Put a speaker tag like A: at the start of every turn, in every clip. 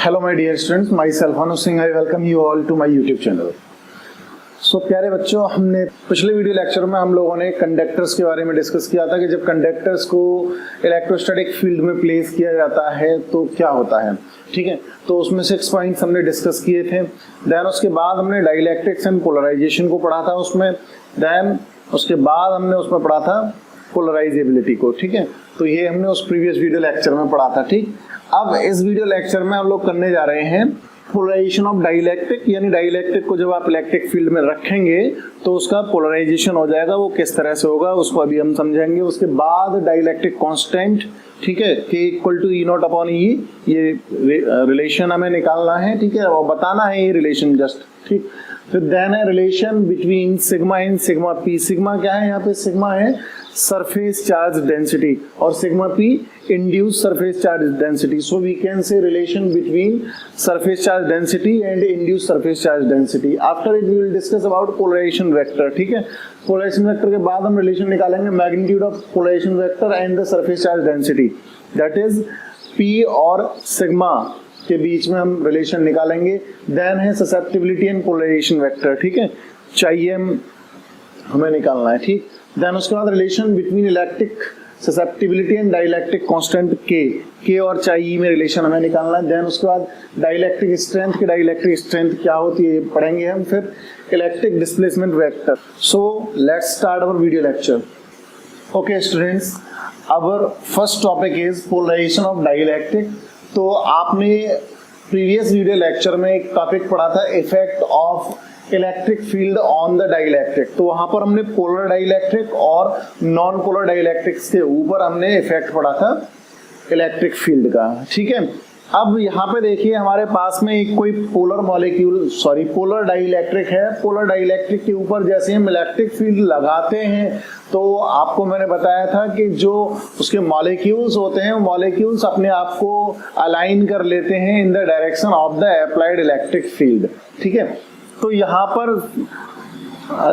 A: Hello my dear students, myself Anu Singh, I welcome you all to my YouTube channel. So प्यारे बच्चों, हमने पिछले video lecture में हम लोगों ने कंडक्टर्स के बारे में डिस्कस किया था कि जब कंडक्टर्स को इलेक्ट्रोस्टैटिक फील्ड में प्लेस किया जाता है तो क्या होता है। ठीक है, तो उसमें 6 पॉइंट्स हमने डिस्कस किए थे। देन उसके बाद हमने डाइलेक्ट्रिक्स एंड पोलराइजेशन को पढ़ा था उसमें। देन उसके बाद हमने उसमें पढ़ा था पोलराइजेबिलिटी को। ठीक है, तो ये हमने उस प्रीवियस वीडियो लेक्चर में पढ़ा था। ठीक, अब इस वीडियो लेक्चर में हम लोग करने जा रहे हैं पोलराइजेशन ऑफ डाइलेक्ट्रिक, यानी डाइलेक्ट्रिक को जब आप इलेक्ट्रिक फील्ड में रखेंगे तो उसका पोलराइजेशन हो जाएगा। वो किस तरह से होगा उसको अभी हम समझेंगे। उसके बाद डाइलेक्ट्रिक कांस्टेंट, ठीक है, K equal to E not upon E, ये रिलेशन हमें निकालना है। ठीक है, और बताना है ये रिलेशन जस्ट। ठीक, फिर देन है relation between sigma and sigma P. Sigma क्या है यहाँ पे? सिग्मा है सरफेस चार्ज डेंसिटी और sigma P induce surface charge density. So we can say relation between surface charge density and induce surface charge density. After it we will discuss about polarization vector. ठीक है, polarization vector के बाद हम relation निकालेंगे magnitude of polarization vector and the surface charge density, that is P और sigma के बीच में हम रिलेशन निकालेंगे। देन है ससेप्टिबिलिटी एंड पोलराइजेशन वेक्टर। ठीक है, चाहिए हमें निकालना है। ठीक, देन उसके बाद relation between electric susceptibility and dielectric constant के और चाई में रिलेशन हमें निकालना है। देन उसके बाद डाइलेक्ट्रिक स्ट्रेंथ की डाइलेक्ट्रिक स्ट्रेंथ क्या होती है पढ़ेंगे हम। फिर electric displacement vector. So let's start our video lecture. Okay students, our first topic is polarization of dielectric. तो आपने प्रीवियस वीडियो लेक्चर में एक टॉपिक पढ़ा था effect of electric field on the dielectric. तो वहां पर हमने पोलर डाइलेक्ट्रिक और नॉन पोलर डाइलेक्ट्रिक्स के ऊपर हमने इफेक्ट पढ़ा था इलेक्ट्रिक फील्ड का। ठीक है, अब यहाँ पे देखिए हमारे पास में एक कोई पोलर मॉलिक्यूल पोलर डाइलेक्ट्रिक है। पोलर डाइलेक्ट्रिक के ऊपर जैसे हम इलेक्ट्रिक फील्ड लगाते हैं तो आपको मैंने बताया था कि जो उसके मॉलिक्यूल्स होते हैं वो मॉलिक्यूल्स अपने आप को अलाइन कर लेते हैं in the direction of the applied electric field. ठीक है, तो यहाँ पर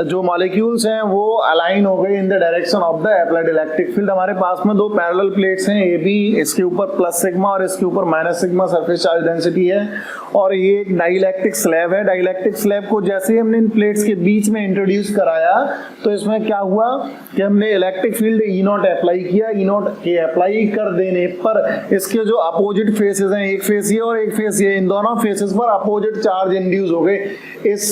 A: जो मॉलिक्यूल्स हैं वो अलाइन हो गए in the direction of the applied electric field. हमारे पास में दो पैरेलल प्लेट्स हैं ए बी, इसके ऊपर प्लस सिग्मा और इसके ऊपर minus sigma surface charge density है। और ये एक डाइलेक्ट्रिक स्लैब है। डाइलेक्ट्रिक स्लैब को जैसे ही हमने इन प्लेट्स के बीच में इंट्रोड्यूस कराया तो इसमें क्या हुआ कि हमने electric field E not apply किया। ई नॉट के अप्लाई कर देने पर इसके जो अपोजिट फेसेस हैं, एक फेस ये और एक फेस ये, इन दोनों फेसेस पर अपोजिट चार्ज इंड्यूस हो गए। इस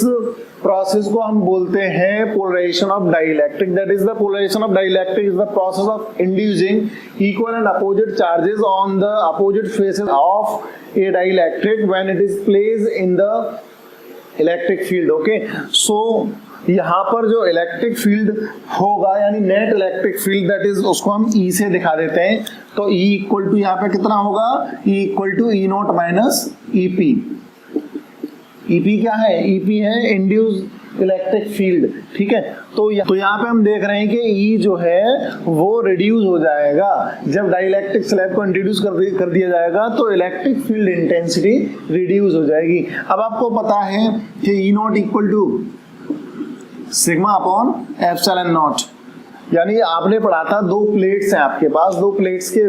A: प्रोसेस को हम बोलते हैं polarization of dielectric. That is the polarization of dielectric is the process of inducing equal and opposite charges on the opposite faces of a dielectric when it is placed in the electric field. Okay, so यहाँ पर जो electric field होगा यानी net electric field, that is उसको हम ई से दिखा देते हैं। तो ई इक्वल टू यहाँ पे कितना होगा? E equal to E not minus E P. EP क्या है? ईपी है इंड्यूस इलेक्ट्रिक फील्ड। ठीक है, तो यहाँ पे हम देख रहे हैं कि ई जो है वो रिड्यूस हो जाएगा जब डाइलेक्ट्रिक स्लैब को इंट्रोड्यूस कर दिया जाएगा तो इलेक्ट्रिक फील्ड इंटेंसिटी रिड्यूस हो जाएगी। अब आपको पता है कि E naught equal to sigma upon epsilon naught, यानी आपने पढ़ा था दो प्लेट्स हैं आपके पास, दो प्लेट्स के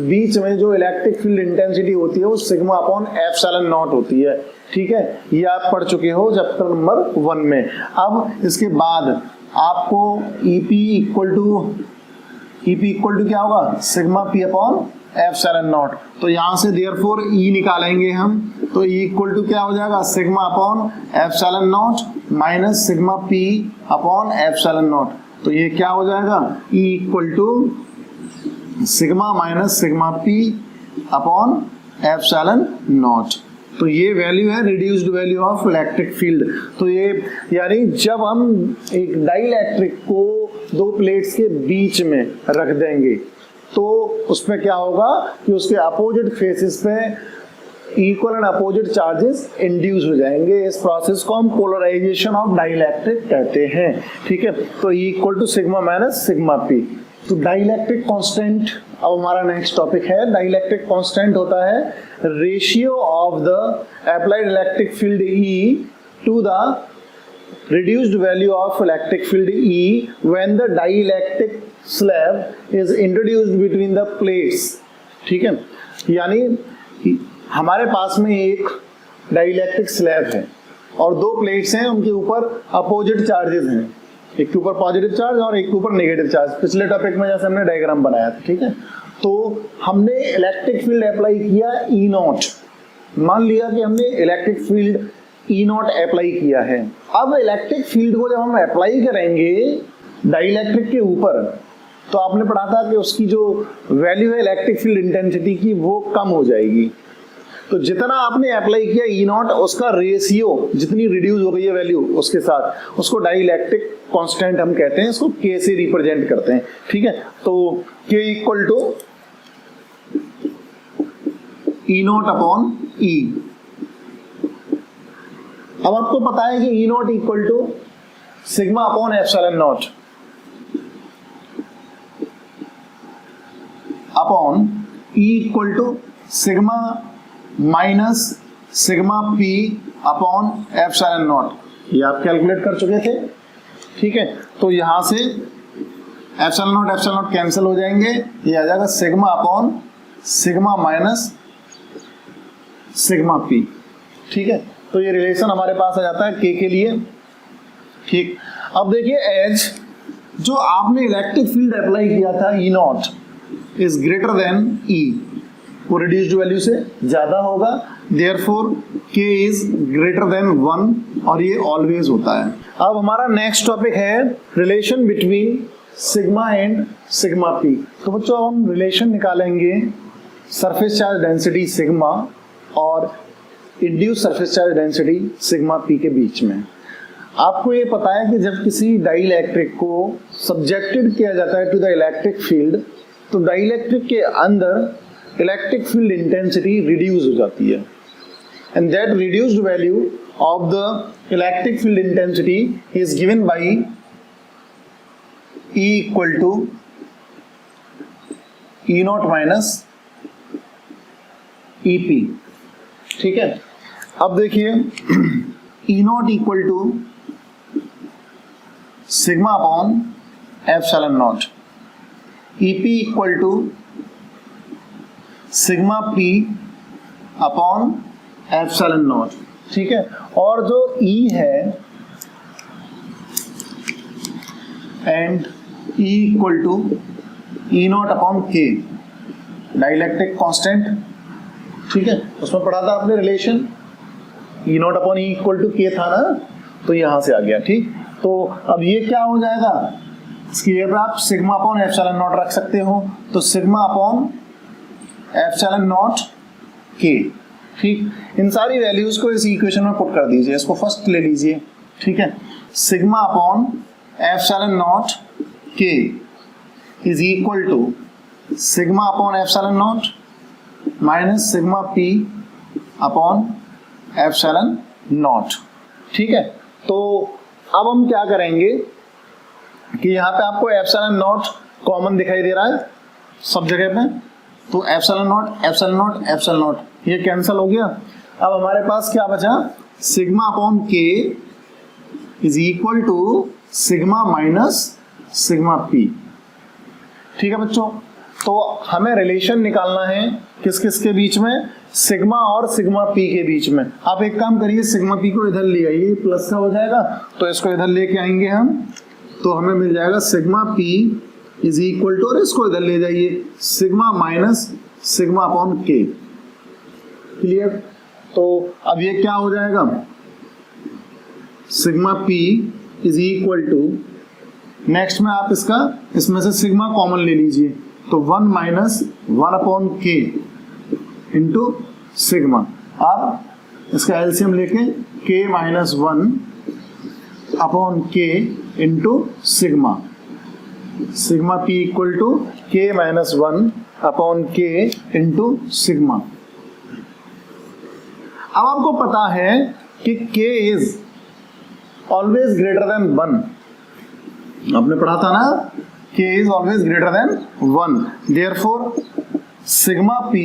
A: बीच में जो इलेक्ट्रिक फील्ड इंटेंसिटी होती है वो सिग्मा अपॉन एप्सिलॉन नॉट होती है। ठीक है, ये आप पढ़ चुके हो चैप्टर नंबर 1 में। अब इसके बाद आपको ईपी इक्वल टू क्या होगा? Sigma P upon epsilon not. तो यहां से देयरफॉर ई निकालेंगे हम, तो ई इक्वल टू क्या हो जाएगा? Sigma upon epsilon not minus sigma P upon epsilon not. तो ये क्या हो जाएगा? E equal to sigma minus sigma P upon epsilon not. तो ये वैल्यू है reduced value of electric field. तो ये यानी जब हम एक डाइलेक्ट्रिक को दो प्लेट्स के बीच में रख देंगे तो उसमें क्या होगा कि उसके अपोजिट फेसेस पे equal and opposite charges induce हो जाएंगे। इस प्रोसेस को हम पोलराइजेशन ऑफ डाइलेक्ट्रिक कहते हैं। ठीक है, तो E equal to sigma minus sigma P. तो डाइलेक्ट्रिक कांस्टेंट अब हमारा नेक्स्ट टॉपिक है। डाइलेक्ट्रिक कांस्टेंट होता है ratio of the applied electric field E to the reduced value of electric field E when the dielectric slab is introduced between the plates। ठीक है, यानी हमारे पास में एक डाइलेक्ट्रिक स्लैब है और दो प्लेट्स हैं, उनके ऊपर अपोजिट चार्जेस हैं, एक के ऊपर पॉजिटिव चार्ज और एक के ऊपर नेगेटिव चार्ज। पिछले टॉपिक में जैसे हमने डायग्राम बनाया था, ठीक है। तो हमने इलेक्ट्रिक फील्ड अप्लाई किया ई नॉट, मान लिया कि हमने electric field E not apply किया है। अब इलेक्ट्रिक फील्ड को जब हम अप्लाई करेंगे डाइलेक्ट्रिक के ऊपर, तो आपने पढ़ा था कि उसकी जो वैल्यू है इलेक्ट्रिक फील्ड इंटेंसिटी की वो कम हो जाएगी। तो जितना आपने अप्लाई किया ई नॉट, उसका रेशियो जितनी रिड्यूस हो गई है वैल्यू उसके साथ, उसको डाइलेक्ट्रिक कांस्टेंट हम कहते हैं, इसको के से रिप्रेजेंट करते हैं, ठीक है। तो K equal to E not upon E. अब आपको पता है कि E naught equal to sigma upon epsilon naught upon E equal to sigma minus sigma P upon epsilon naught. ये आप कैलकुलेट कर चुके थे, ठीक है। तो यहां से एप्सिलॉन नॉट कैंसिल हो जाएंगे, ये आ जाएगा sigma upon sigma minus sigma P, ठीक है। तो ये रिलेशन हमारे पास आ जाता है के लिए, ठीक। अब देखिए एज जो आपने इलेक्ट्रिक फील्ड अप्लाई किया था ई नॉट इज ग्रेटर देन ई, वो रिड्यूस्ड वैल्यू से ज्यादा होगा, देयरफॉर के इज ग्रेटर देन 1 और ये ऑलवेज होता है। अब हमारा नेक्स्ट टॉपिक है relation between sigma and sigma P. तो बच्चों अब हम रिलेशन निकालेंगे सरफेस चार्ज डेंसिटी सिग्मा और induce surface charge density sigma P के बीच में। आपको ये पता है कि जब किसी डाइलेक्ट्रिक को सब्जेक्टेड किया जाता है टू द इलेक्ट्रिक फील्ड, तो डाइलेक्ट्रिक के अंदर इलेक्ट्रिक फील्ड इंटेंसिटी रिड्यूस हो जाती है, and that reduced value of the electric field intensity is given by E equal to E not minus E P, ठीक है। अब देखिए E naught equal to sigma upon epsilon naught, E P equal to sigma P upon epsilon not, ठीक है। और जो E है and E equal to E not upon K, dielectric constant, ठीक है। उसमें पढ़ा था आपने relation, E not upon E equal to K था ना, तो यहां से आ गया, ठीक। तो अब ये क्या हो जाएगा, इसकी जगह पर आप सिग्मा अपॉन एप्सिलॉन नॉट रख सकते हो, तो सिग्मा अपॉन एप्सिलॉन नॉट के, ठीक। इन सारी वैल्यूज को इस इक्वेशन में पुट कर दीजिए, इसको फर्स्ट ले लीजिए, ठीक है। Sigma upon epsilon not K is equal to sigma upon epsilon not minus sigma P upon epsilon not, ठीक है। तो अब हम क्या करेंगे कि यहाँ पे आपको एप्सिलॉन नॉट कॉमन दिखाई दे रहा है सब जगह पे, तो epsilon naught epsilon naught epsilon naught ये कैंसिल हो गया। अब हमारे पास क्या बचा, sigma upon K is equal to sigma minus sigma P, ठीक है बच्चों। तो हमें रिलेशन निकालना है किस किस के बीच में, सिग्मा और सिग्मा पी के बीच में। आप एक काम करिए, सिग्मा पी को इधर ले आइए, प्लस का हो जाएगा, तो इसको इधर लेके आएंगे हम, तो हमें मिल जाएगा sigma P is equal to, और इसको इधर ले जाइए, sigma minus sigma upon K, clear. तो अब ये क्या हो जाएगा, sigma P is equal to, next में आप इसमें से सिग्मा कॉमन ले लीजिए, तो 1 minus 1 upon K into sigma. आप इसका एलसीएम लेके K minus 1 upon K into sigma, sigma P equal to K minus 1 upon K into sigma. अब आपको पता है कि k is always greater than 1, आपने पढ़ा था ना, k is always greater than 1, therefore sigma p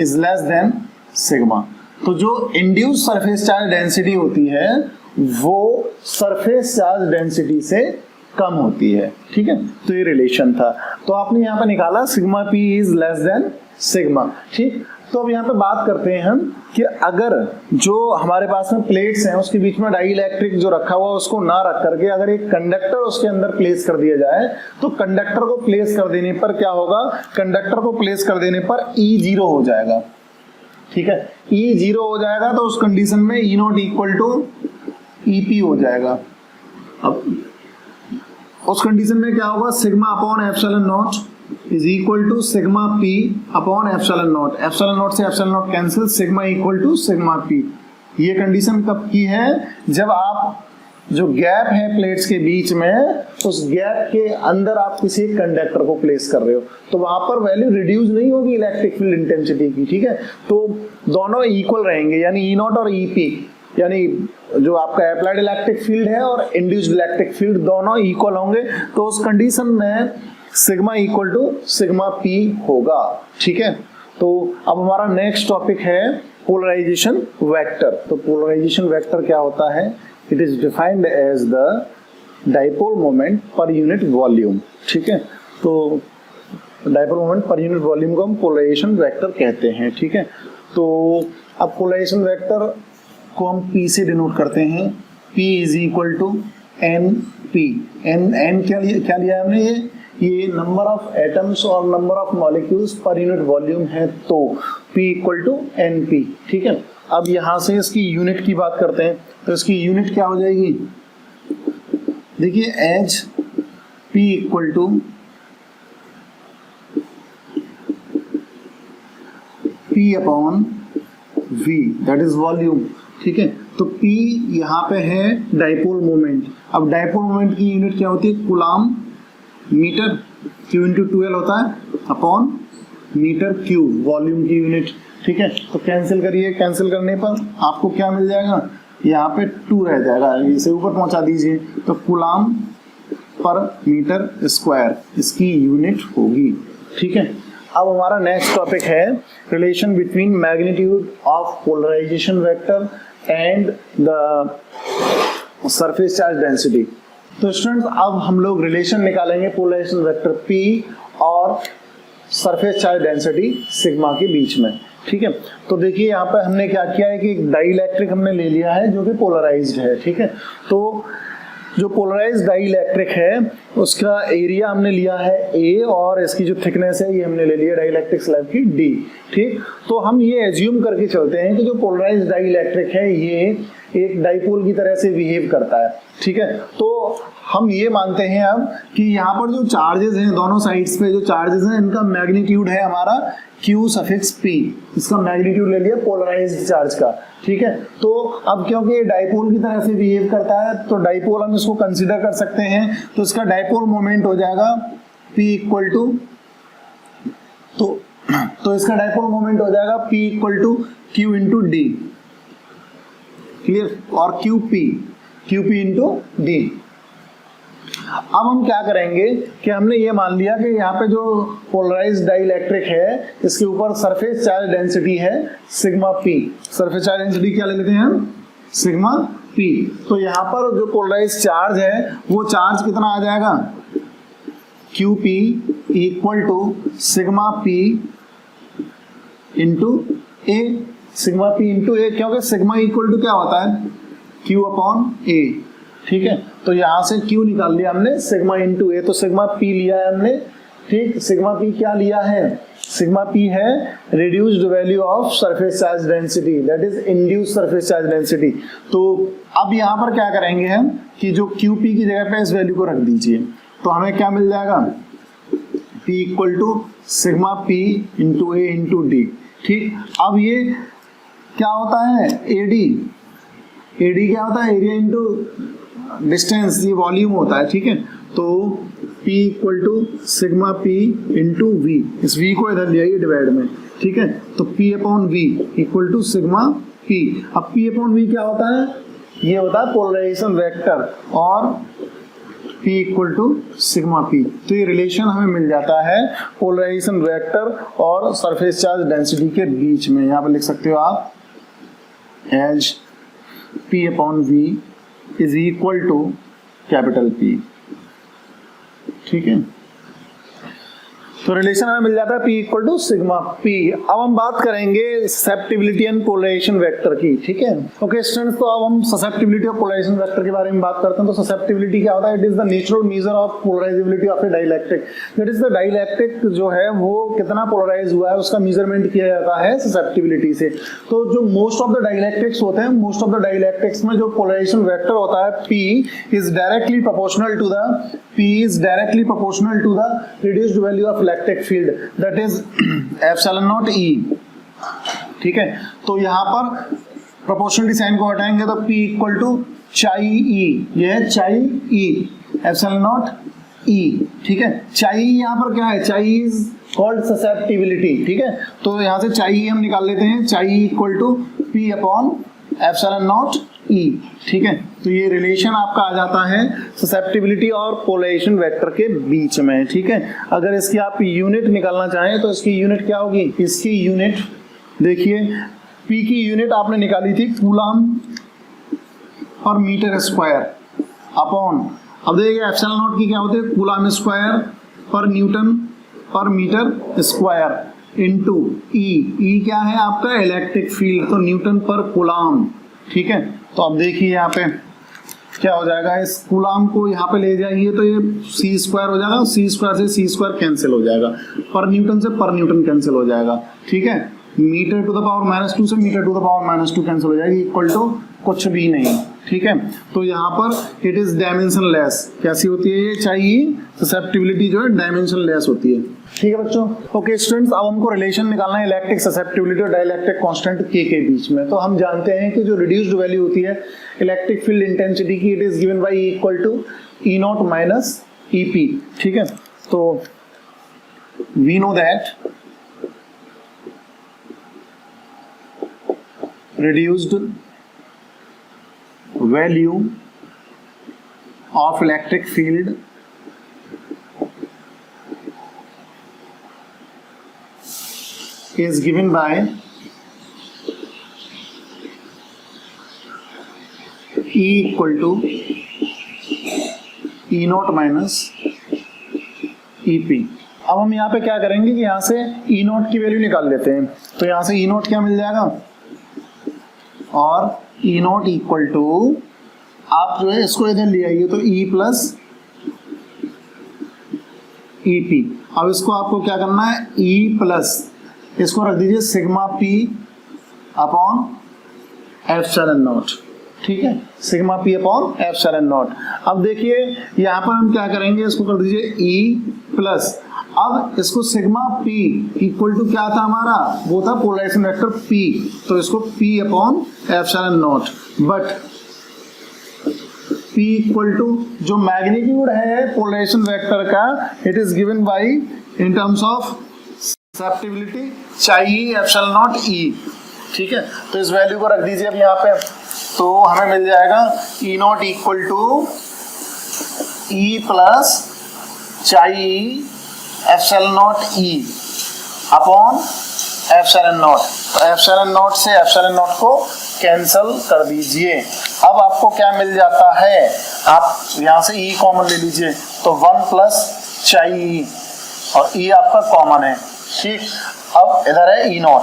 A: is less than sigma. तो जो इंड्यूस सरफेस चार्ज डेंसिटी होती है वो सरफेस चार्ज डेंसिटी से कम होती है, ठीक है। तो ये रिलेशन था, तो आपने यहाँ पे निकाला sigma p is less than sigma, ठीक। तो अब यहाँ पे बात करते हैं हम कि अगर जो हमारे पास में प्लेट्स हैं उसके बीच में डाई इलेक्ट्रिक जो रखा हुआ है उसको ना रख करके अगर एक कंडक्टर उसके अंदर प्लेस कर दिया जाए, तो कंडक्टर को प्लेस कर देने पर क्या होगा, कंडक्टर को प्लेस कर देने पर E0 हो जाएगा। ठीक है, E0 हो जाएगा तो उस कंडीशन में E0 इक्वल टू EP हो जाएगा। अब उस कंडीशन में क्या होगा, sigma upon epsilon naught is equal to sigma P upon epsilon naught. Epsilon naught से epsilon naught cancel, sigma equal to sigma P। ये कंडीशन कब की है, जब आप जो गैप है प्लेट्स के बीच में, उस गैप के अंदर आप किसी कंडक्टर को प्लेस कर रहे हो, तो वहां पर वैल्यू रिड्यूस नहीं होगी इलेक्ट्रिक फील्ड इंटेंसिटी की। ठीक है, तो दोनों इक्वल रहेंगे, यानी E0 और EP, यानी जो आपका अप्लाइड इलेक्ट्रिक फील्ड है और इंड्यूस्ड इलेक्ट्रिक फील्ड दोनों इक्वल होंगे। तो उस कंडीशन में sigma equal to sigma P होगा। ठीक है, तो अब हमारा नेक्स्ट टॉपिक है पोलराइजेशन वेक्टर। तो पोलराइजेशन वेक्टर क्या होता है, it is defined as the dipole moment per unit volume. ठीक है, तो dipole moment per unit volume को हम पोलराइजेशन वेक्टर कहते हैं। ठीक है, तो अब पोलराइजेशन वेक्टर को हम P से डिनोट करते हैं। P is equal to NP। N क्या लिया है हमने, ये नंबर ऑफ एटम्स और number of molecules per unit volume है, तो P इक्वल टू NP। ठीक है, अब यहां से इसकी यूनिट की बात करते हैं, तो इसकी यूनिट क्या हो जाएगी, देखिए H P equal to P upon V, that is volume. ठीक है, तो P यहाँ पे है डाइपोल मोमेंट। अब डाइपोल मोमेंट की यूनिट क्या होती है, कूलम मीटर, Q इंटू 12 होता है अपॉन मीटर क्यूब, वॉल्यूम की यूनिट। ठीक है, तो कैंसिल करिए, कैंसिल करने पर आपको क्या मिल जाएगा, यहाँ पे 2 रह जाएगा, इसे ऊपर पहुंचा दीजिए, तो कूलम पर मीटर स्क्वायर इसकी यूनिट होगी। ठीक है, अब हमारा नेक्स्ट टॉपिक है relation between magnitude of polarization vector and the surface charge density. तो स्टूडेंट्स अब हम लोग रिलेशन निकालेंगे पोलराइजेशन वेक्टर P और सरफेस चार्ज डेंसिटी सिग्मा के बीच में। ठीक है, तो देखिए यहाँ पे हमने क्या किया है कि एक डाई इलेक्ट्रिक हमने ले लिया है जो कि पोलराइज्ड है। ठीक है, तो जो पोलराइज्ड डाई इलेक्ट्रिक है उसका एरिया हमने लिया है A और इसकी जो थिकनेस है ये हमने ले लिया डाई इलेक्ट्रिक स्लैब की D। ठीक, तो हम ये एज्यूम करके चलते हैं कि जो पोलराइज्ड डाई इलेक्ट्रिक है ये एक डाइपोल की तरह से बिहेव करता है। ठीक है, तो हम ये मानते हैं अब कि यहाँ पर जो चार्जेस हैं दोनों साइड्स पे जो चार्जेस हैं इनका मैग्नीट्यूड है हमारा Q सफिक्स P, इसका मैग्नीट्यूड ले लिया पोलराइज्ड चार्ज का। ठीक है, तो अब क्योंकि ये डाइपोल की तरह से बिहेव करता है तो डाइपोल हम इसको कंसीडर कर सकते हैं, तो इसका डाइपोल मोमेंट हो जाएगा P इक्वल टू, तो इसका डाइपोल मोमेंट हो जाएगा P equal to Q into D। Clear, और QP इंटू D। अब हम क्या करेंगे कि हमने ये मान लिया कि यहाँ पे जो पोलराइज्ड डाई इलेक्ट्रिक है इसके ऊपर सरफेस चार्ज डेंसिटी है sigma P। Surface charge density क्या ले लेते हैं हम, सिग्मा P। तो यहाँ पर जो पोलराइज्ड चार्ज है वो चार्ज कितना आ जाएगा, QP equal to sigma P into A। Sigma P into A, क्योंकि सिग्मा इक्वल टू क्या होता है, Q अपॉन A। ठीक है, तो यहां से Q निकाल लिया हमने, सिग्मा इंटू A, तो सिग्मा P लिया है हमने। ठीक, सिग्मा P क्या लिया है, सिग्मा P है reduced value of surface charge density, that is induced surface charge density. तो अब यहां पर क्या करेंगे हम कि जो QP की जगह पे इस वैल्यू को रख दीजिए, तो हमें क्या मिल जाएगा, P equal to sigma P into A into D। ठीक, अब ये क्या होता है, AD क्या होता है, एरिया इंटू डिस्टेंस, ये वॉल्यूम होता है। ठीक है, तो P equal to sigma P into V, इस V को इधर लिया ये डिवाइड में। ठीक है, तो P upon V equal to sigma P। अब P अपॉन V क्या होता है, ये होता है पोलराइजेशन वेक्टर, और P equal to sigma P। तो ये रिलेशन हमें मिल जाता है पोलराइजेशन वेक्टर और सरफेस चार्ज डेंसिटी के बीच में। यहाँ पर लिख सकते हो आप as P upon V is equal to capital P। ठीक है, तो रिलेशन हमें मिल जाता है P equal to sigma P। अब हम बात करेंगे ससेप्टिबिलिटी एंड पोलराइजेशन वेक्टर की, ठीक है। ओके स्टूडेंट्स, तो अब हम ससेप्टिबिलिटी और पोलराइजेशन वेक्टर के बारे में बात करते हैं। तो ससेप्टिबिलिटी क्या होता है? It is the natural measure of polarisability of a dielectric. That is the dielectric जो है वो कितना पोलराइज हुआ है उसका मेजरमेंट किया जाता है ससेप्टिबिलिटी से। तो जो मोस्ट ऑफ द डाइलेक्ट्रिक्स होते हैं, मोस्ट ऑफ द डाइलेक्ट्रिक्स में जो पोलराइजेशन वेक्टर होता है P is directly proportional to the reduced value of electric field, that is epsilon naught E, ठीक है। तो यहाँ पर प्रोपोर्शनलिटी साइन को हटाएंगे तो P इक्वल टू चाई E, ये है चाई E, epsilon naught E, ठीक है। चाई यहाँ पर क्या है? चाई इज कॉल्ड ससेप्टिबिलिटी, ठीक है। तो यहाँ से चाई हम निकाल लेते हैं, chi equal to P upon epsilon naught E, ठीक है। तो ये रिलेशन आपका आ जाता है ससेप्टिबिलिटी और पोलराइजेशन वेक्टर के बीच में, ठीक है। अगर इसकी आप यूनिट निकालना चाहें तो इसकी यूनिट क्या होगी? इसकी यूनिट देखिए, P की यूनिट आपने निकाली थी coulomb per metre square upon, अब देखिए एप्सिलॉन नॉट की क्या होती है? कूलम स्क्वायर पर न्यूटन पर मीटर स्क्वायर इनटू ई क्या है आपका? इलेक्ट्रिक फील्ड, तो न्यूटन पर कूलम, ठीक है। तो अब देखिए यहाँ पे क्या हो जाएगा, इस कूलम को यहाँ पे ले जाइए तो ये सी स्क्वायर हो जाएगा, सी स्क्वायर से सी स्क्वायर कैंसिल हो जाएगा, पर न्यूटन से पर न्यूटन कैंसिल हो जाएगा, ठीक है। मीटर टू द पावर -2 से metre to the power -2 cancel हो जाएगी, इक्वल टू कुछ भी नहीं, ठीक है। तो यहाँ पर इट इज डायमेंशनलेस। कैसी होती है ये? चाहिए ससेप्टिबिलिटी जो है डायमेंशनलेस होती है, ठीक है बच्चों। ओके स्टूडेंट्स, अब हमको रिलेशन निकालना है इलेक्ट्रिक ससेप्टिबिलिटी और डाइलेक्ट्रिक कांस्टेंट K के बीच में। तो हम जानते हैं कि जो रिड्यूस्ड वैल्यू होती है इलेक्ट्रिक फील्ड इंटेंसिटी की, it is given by E equal to E0 minus EP, ठीक है। तो we know that reduced value of electric field is given by E equal to E0 minus EP। अब हम यहाँ पे क्या करेंगे कि यहाँ से E0 की वैल्यू निकाल लेते हैं। तो यहाँ से E0 क्या मिल जाएगा? और E0 इक्वल टू, आप जो है इसको इधर ले आइए तो E प्लस EP। अब इसको आपको क्या करना है? E प्लस, इसको रख दीजिए sigma P upon epsilon not, ठीक है। Sigma P upon epsilon not. अब देखिए यहाँ पर हम क्या करेंगे, इसको कर दीजिए E प्लस, अब इसको सिग्मा P इक्वल टू क्या था हमारा? वो था पोलराइजेशन वेक्टर P, तो इसको P upon epsilon naught, but P equal to जो मैग्नीट्यूड है पोलराइजेशन वेक्टर का, it is given by in terms of susceptibility चाहिए एप्सिलॉन नॉट E, ठीक है। तो इस वैल्यू को रख दीजिए अब यहाँ पे, तो हमें मिल जाएगा E0 equal to E plus चाहिए epsilon naught E upon epsilon not. तो एप्सिलॉन नॉट से एप्सिलॉन नॉट को कैंसल कर दीजिए। अब आपको क्या मिल जाता है? आप यहाँ से E कॉमन ले लीजिए, तो 1 प्लस चाहिए और E आपका कॉमन है, ठीक। अब इधर है E0।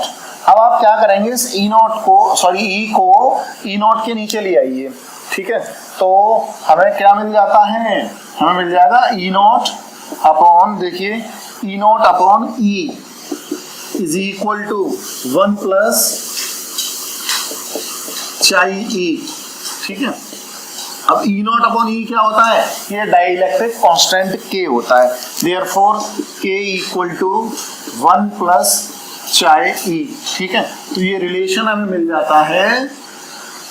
A: अब आप क्या करेंगे? इस E0 को, सॉरी E को E0 के नीचे ले आइए, ठीक है। तो हमें क्या मिल जाता है? हमें मिल जाएगा E0 अपॉन, देखिए E0 upon E is equal to 1 plus chi E, ठीक है। अब E0 अपॉन E क्या होता है? ये डाइलेक्ट्रिक कांस्टेंट K होता है, therefore K equal to 1 plus chi E, ठीक है। तो ये रिलेशन हमें मिल जाता है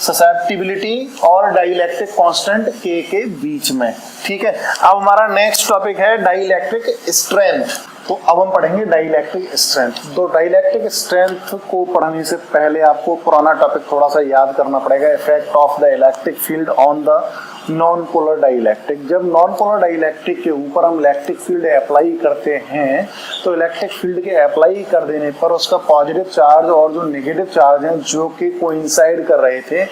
A: ससेप्टिबिलिटी और डाइलेक्ट्रिक कांस्टेंट K के बीच में, ठीक है। अब हमारा नेक्स्ट टॉपिक है डाइलेक्ट्रिक स्ट्रेंथ। तो अब हम पढ़ेंगे डाइलेक्ट्रिक स्ट्रेंथ। तो डाइलेक्ट्रिक स्ट्रेंथ को पढ़ने से पहले आपको पुराना टॉपिक थोड़ा सा याद करना पड़ेगा, effect of the electric field on the non polar dielectric. जब नॉन पोलर डाइलेक्ट्रिक के ऊपर हम इलेक्ट्रिक फील्ड अप्लाई करते हैं तो इलेक्ट्रिक फील्ड के अप्लाई कर देने पर उसका पॉजिटिव चार्ज और जो नेगेटिव चार्ज हैं जो कि कोइंसाइड कर रहे थे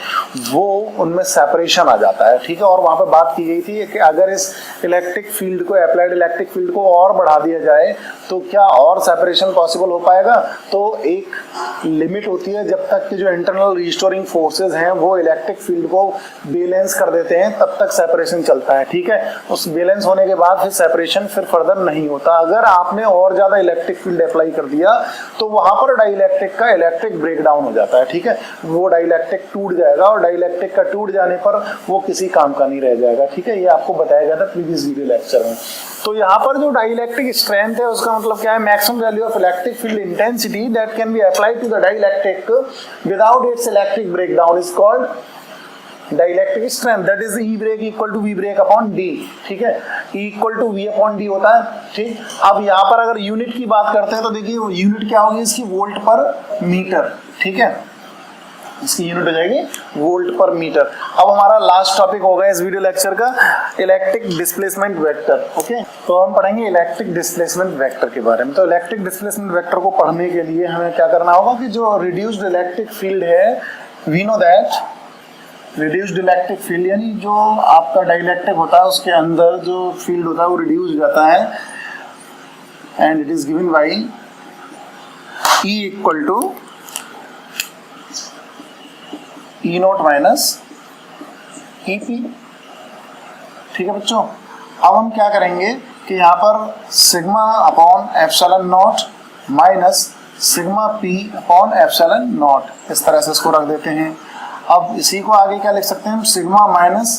A: वो उनमें सेपरेशन आ जाता है, ठीक है। और वहां पे बात की गई थी कि अगर अगर इस इलेक्ट्रिक फील्ड को, अप्लाइड इलेक्ट्रिक फील्ड को और बढ़ा दिया जाए तो क्या और सेपरेशन पॉसिबल हो पाएगा? तो एक लिमिट होती है जब तक कि जो इंटरनल रिस्टोरिंग फोर्सेस हैं वो इलेक्ट्रिक फील्ड को बैलेंस कर देते हैं, तब तक सेपरेशन चलता है, ठीक है। उस बैलेंस होने के बाद फिर सेपरेशन फिर फर्दर नहीं होता। अगर आपने और ज्यादा इलेक्ट्रिक फील्ड अप्लाई कर दिया तो वहां पर डाइइलेक्ट्रिक का इलेक्ट्रिक ब्रेकडाउन हो जाता है, ठीक है। वो डाइइलेक्ट्रिक टूट जाएगा और डाइइलेक्ट्रिक का टूट जाने पर वो किसी काम का नहीं रह जाएगा, ठीक है। ये आपको बताया गया था प्रीवियस वीडियो लेक्चर में। तो यहाँ पर जो डाइइलेक्ट्रिक स्ट्रेंथ है उसका मतलब क्या है? Maximum value of electric field intensity that can be applied to the dielectric without its electric breakdown is called dielectric strength, that is E break equal to V break upon D, ठीक है। E equal to V upon D होता है, ठीक। अब यहाँ पर अगर unit की बात करते हैं तो देखिए यूनिट क्या होगी इसकी? वोल्ट पर मीटर, ठीक है। इसकी यूनिट हो जाएगी वोल्ट पर मीटर। अब हमारा लास्ट टॉपिक होगा इस वीडियो लेक्चर का इलेक्ट्रिक डिस्प्लेसमेंट वेक्टर, ओके। तो हम पढ़ेंगे इलेक्ट्रिक डिस्प्लेसमेंट वेक्टर के बारे में। तो इलेक्ट्रिक डिस्प्लेसमेंट वेक्टर को पढ़ने के लिए हमें क्या करना होगा कि जो रिड्यूस्ड इलेक्ट्रिक फील्ड है, we know that reduced electric field यानी जो आपका डाइइलेक्ट्रिक होता है उसके अंदर जो फील्ड होता है वो रिड्यूस हो जाता है, and it is given by E equal to E naught minus EP, ठीक है बच्चों। अब हम क्या करेंगे कि यहाँ पर sigma upon epsilon not minus sigma P upon epsilon not, इस तरह से इसको रख देते हैं। अब इसी को आगे क्या लिख सकते हैं हम? Sigma minus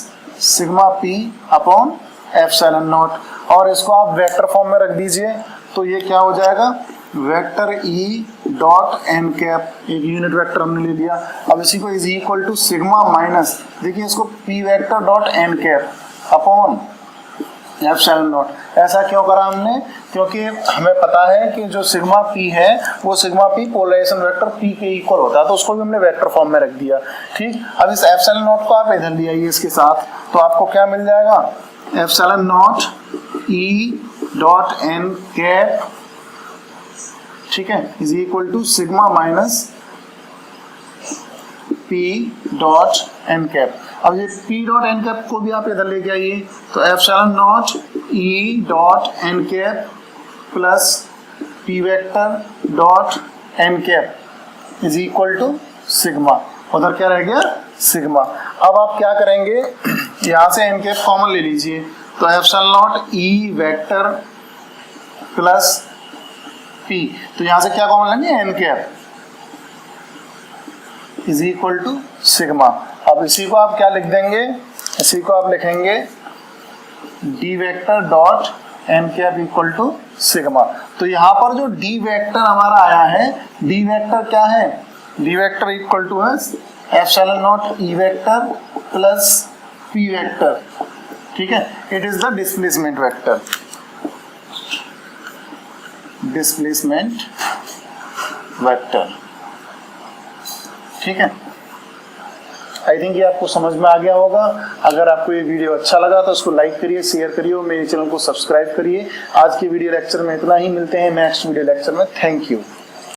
A: sigma P upon epsilon not, और इसको आप वेक्टर फॉर्म में रख दीजिए। तो ये क्या हो जाएगा? Vector E dot N cap, एक यूनिट वेक्टर हमने ले लिया। अब इसी को is equal to sigma minus, देखिए इसको P vector dot N cap upon epsilon naught. ऐसा क्यों करा हमने? क्योंकि हमें पता है कि जो सिग्मा P है वो sigma P polarization vector P के इक्वल होता है, तो उसको भी हमने वेक्टर फॉर्म में रख दिया, ठीक। अब इस एप्सिलॉन नॉट को आप इधर ले आइए इसके साथ, तो आपको क्या मिल जाएगा? Epsilon naught E dot N cap, ठीक है, is equal to sigma minus P dot N cap. अब ये P डॉट एन कैप को भी आप इधर लेके आइए, तो epsilon naught E dot N cap plus P vector dot N cap is equal to sigma. उधर क्या रह गया? सिग्मा। अब आप क्या करेंगे? यहाँ से एन कैप कॉमन ले लीजिए, तो epsilon naught E vector plus P, तो यहाँ से क्या कॉमन लेंगे? N cap is equal to sigma. अब इसी को आप क्या लिख देंगे? इसी को आप लिखेंगे D vector dot N cap equal to sigma. तो यहाँ पर जो D वेक्टर हमारा आया है, D वेक्टर क्या है? D वेक्टर इक्वल टू है epsilon naught E vector plus P vector, ठीक है। It is the displacement vector, displacement vector, ठीक है। आई थिंक ये आपको समझ में आ गया होगा। अगर आपको ये वीडियो अच्छा लगा तो उसको लाइक करिए, शेयर करिए और मेरे चैनल को सब्सक्राइब करिए। आज की वीडियो लेक्चर में इतना ही, मिलते हैं नेक्स्ट वीडियो लेक्चर में। Thank you.